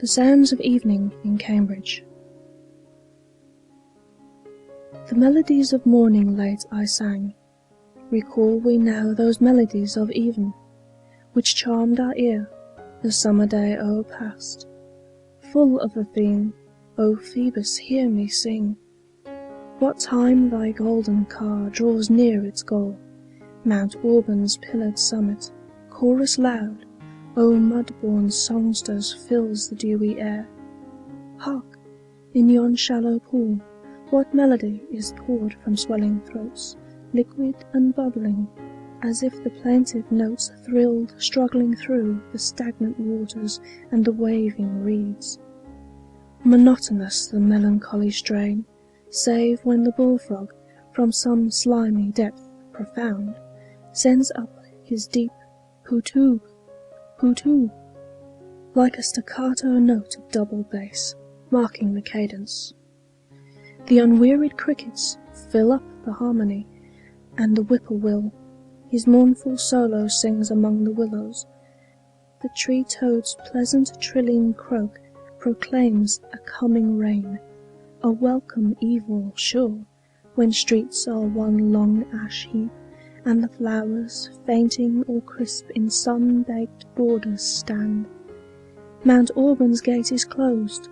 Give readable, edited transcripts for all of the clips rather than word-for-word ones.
The Sounds of Evening in Cambridge. The melodies of morning late I sang. Recall we now those melodies of even, which charmed our ear, the summer day o'erpast. Full of a theme, O Phoebus, hear me sing. What time thy golden car draws near its goal, Mount Auburn's pillared summit, chorus loud, O mud-born songsters, fills the dewy air. Hark! In yon shallow pool, what melody is poured from swelling throats, liquid and bubbling, as if the plaintive notes thrilled struggling through the stagnant waters and the waving reeds. Monotonous the melancholy strain, save when the bullfrog, from some slimy depth profound, sends up his deep hootoo, hootoo, like a staccato note of double bass, marking the cadence. The unwearied crickets fill up the harmony, and the whippoorwill his mournful solo sings among the willows. The tree-toad's pleasant trilling croak proclaims a coming rain, a welcome evil sure, when streets are one long ash heap, and the flowers, fainting or crisp in sun-baked borders stand. Mount Auburn's gate is closed,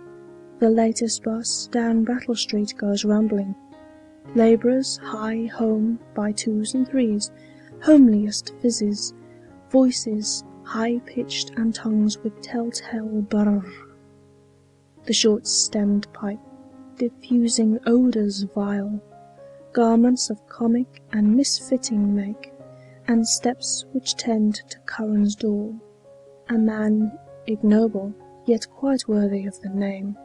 the latest bus down Brattle Street goes rumbling. Labourers hie home by twos and threes, homeliest phizzes, voices high-pitched and tongues with tell-tale brrr. The short-stemmed pipe, diffusing odours vile, garments of comic and misfitting make, and steps which tend to Curran's door, a man ignoble, yet quite worthy of the name,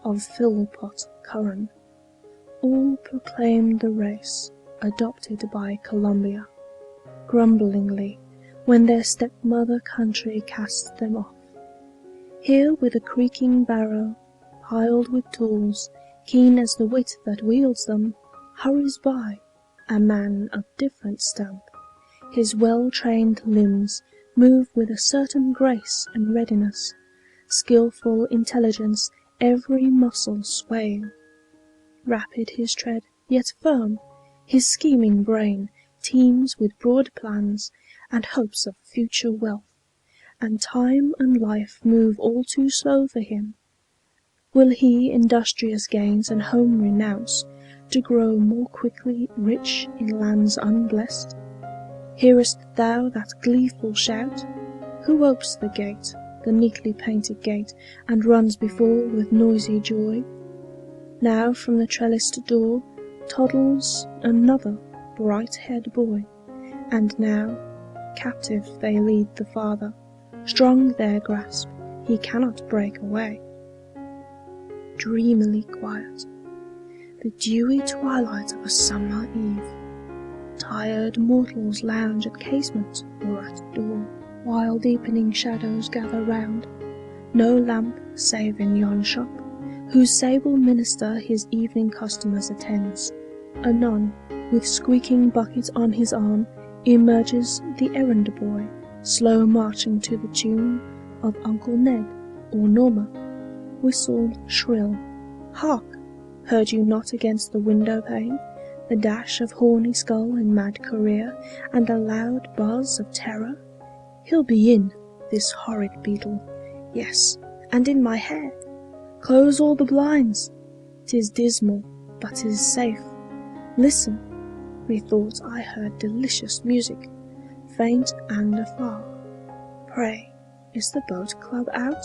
of Philpot Curran, all proclaim the race adopted by Columbia, grumblingly, when their stepmother country casts them off. Here with a creaking barrow, piled with tools, keen as the wit that wields them, hurries by a man of different stamp. His well-trained limbs move with a certain grace and readiness, skilful intelligence every muscle swaying. Rapid his tread, yet firm, his scheming brain teems with broad plans and hopes of future wealth, and time and life move all too slow for him. Will he industrious gains and home renounce, to grow more quickly rich in lands unblessed? Hearest thou that gleeful shout? Who opes the gate, the neatly painted gate, and runs before with noisy joy? Now from the trellised door toddles another bright-haired boy, and now captive they lead the father, strong their grasp, he cannot break away. Dreamily quiet, the dewy twilight of a summer eve, tired mortals lounge at casement or at door, while deepening shadows gather round. No lamp save in yon shop, whose sable minister his evening customers attends. Anon, with squeaking bucket on his arm, emerges the errand boy, slow marching to the tune of Uncle Ned or Norma, whistle shrill. Hark! Heard you not against the window pane the dash of horny skull in mad career, and a loud buzz of terror? He'll be in, this horrid beetle, yes, and in my hair. Close all the blinds. 'Tis dismal, but 'tis safe. Listen, methought I heard delicious music, faint and afar. Pray, is the boat club out?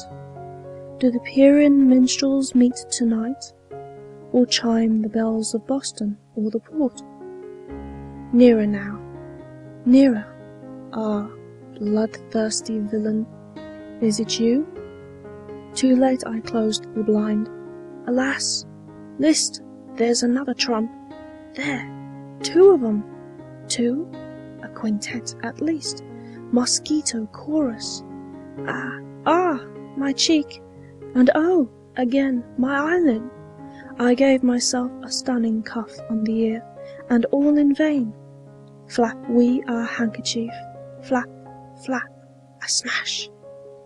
Do the Pierian minstrels meet to-night, or chime the bells of Boston or the port? Nearer now, nearer. Ah, bloodthirsty villain, is it you? Too late I closed the blind. Alas! List, there's another trump. There, two of 'em. Two? A quintet at least. Mosquito chorus. Ah, ah, my cheek! And oh, again, my eyelid! I gave myself a stunning cuff on the ear, and all in vain. Flap we our handkerchief, flap, flap, a smash.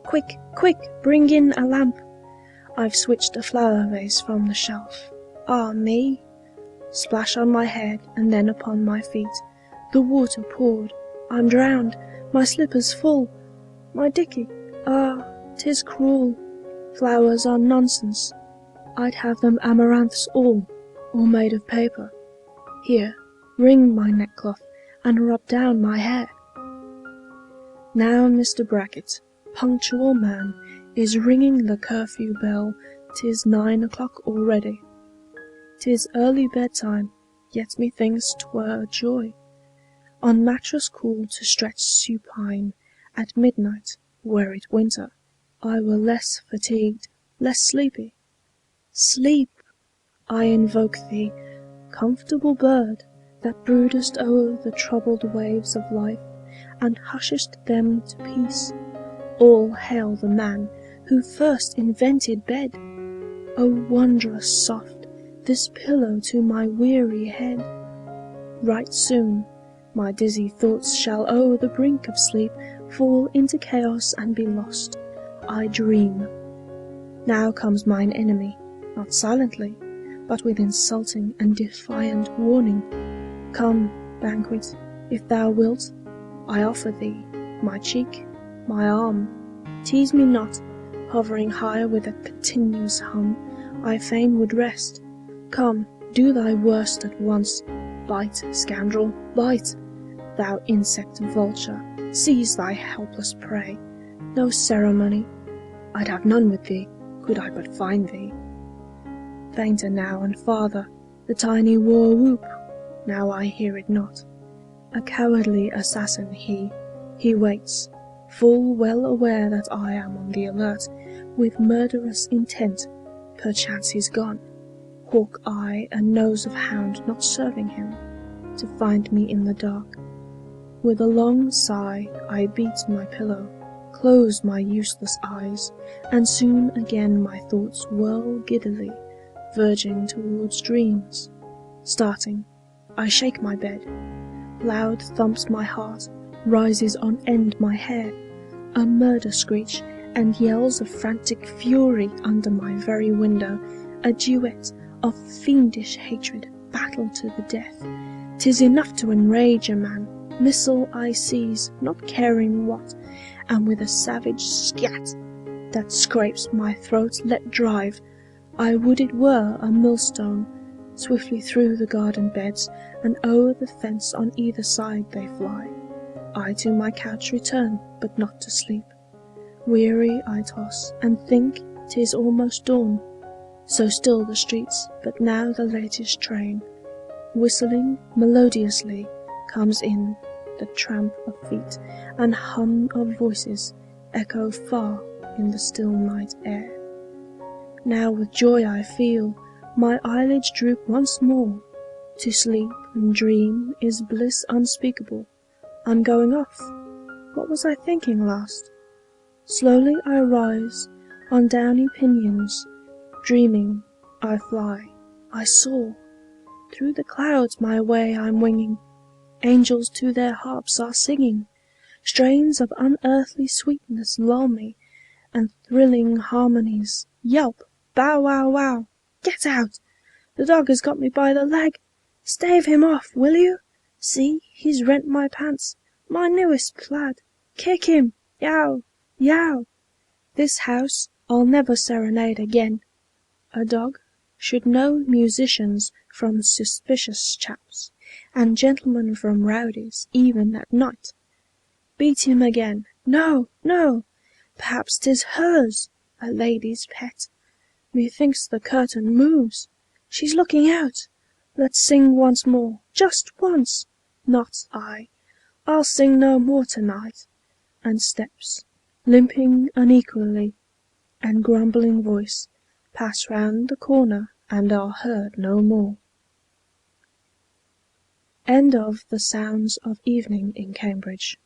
Quick, quick, bring in a lamp. I've switched a flower vase from the shelf. Ah me! Splash on my head and then upon my feet. The water poured. I'm drowned. My slippers full. My dicky. Ah, 'tis cruel. Flowers are nonsense. I'd have them amaranths all, or made of paper. Here, wring my neckcloth, and rub down my hair. Now Mr. Brackett, punctual man, is ringing the curfew bell. 'Tis 9 o'clock already. 'Tis early bedtime, yet methinks 'twere a joy on mattress cool to stretch supine. At midnight, were it winter, I were less fatigued, less sleepy. Sleep! I invoke thee, comfortable bird, that broodest o'er the troubled waves of life, and hushest them to peace. All hail the man who first invented bed! O wondrous soft, this pillow to my weary head! Right soon my dizzy thoughts shall o'er the brink of sleep fall into chaos and be lost. I dream. Now comes mine enemy, not silently, but with insulting and defiant warning. Come, banquet, if thou wilt, I offer thee my cheek, my arm. Tease me not, hovering high with a continuous hum. I fain would rest. Come, do thy worst at once. Bite, scoundrel, bite! Thou insect vulture, seize thy helpless prey. No ceremony, I'd have none with thee, could I but find thee. Fainter now and farther, the tiny war whoop. Now I hear it not. A cowardly assassin he waits, full well aware that I am on the alert, with murderous intent. Perchance he's gone, hawk eye and nose of hound not serving him, to find me in the dark. With a long sigh I beat my pillow, close my useless eyes, and soon again my thoughts whirl giddily, verging towards dreams. Starting, I shake my bed. Loud thumps my heart, rises on end my hair. A murder screech, and yells of frantic fury under my very window. A duet of fiendish hatred, battle to the death. 'Tis enough to enrage a man. Missile I seize, not caring what, and with a savage scat that scrapes my throat let drive. I would it were a millstone. Swiftly through the garden beds, and o'er the fence on either side they fly. I to my couch return, but not to sleep. Weary I toss, and think 'tis almost dawn. So still the streets, but now the latest train, whistling melodiously, comes in. The tramp of feet and hum of voices echo far in the still night air. Now with joy I feel my eyelids droop once more. To sleep and dream is bliss unspeakable. I'm going off. What was I thinking last? Slowly I rise on downy pinions. Dreaming, I fly, I soar. Through the clouds my way I'm winging. Angels to their harps are singing. Strains of unearthly sweetness lull me, and thrilling harmonies. Yelp! Bow wow wow! Get out! The dog has got me by the leg. Stave him off, will you? See, he's rent my pants, my newest plaid. Kick him! Yow! Yow! This house I'll never serenade again. A dog should know musicians from suspicious chaps, and gentlemen from rowdies, even at night. Beat him again. No, no! Perhaps 'tis hers, a lady's pet. Methinks the curtain moves. She's looking out. Let's sing once more, just once. Not I. I'll sing no more to-night. And steps, limping unequally, and grumbling voice, pass round the corner and are heard no more. End of The Sounds of Evening in Cambridge.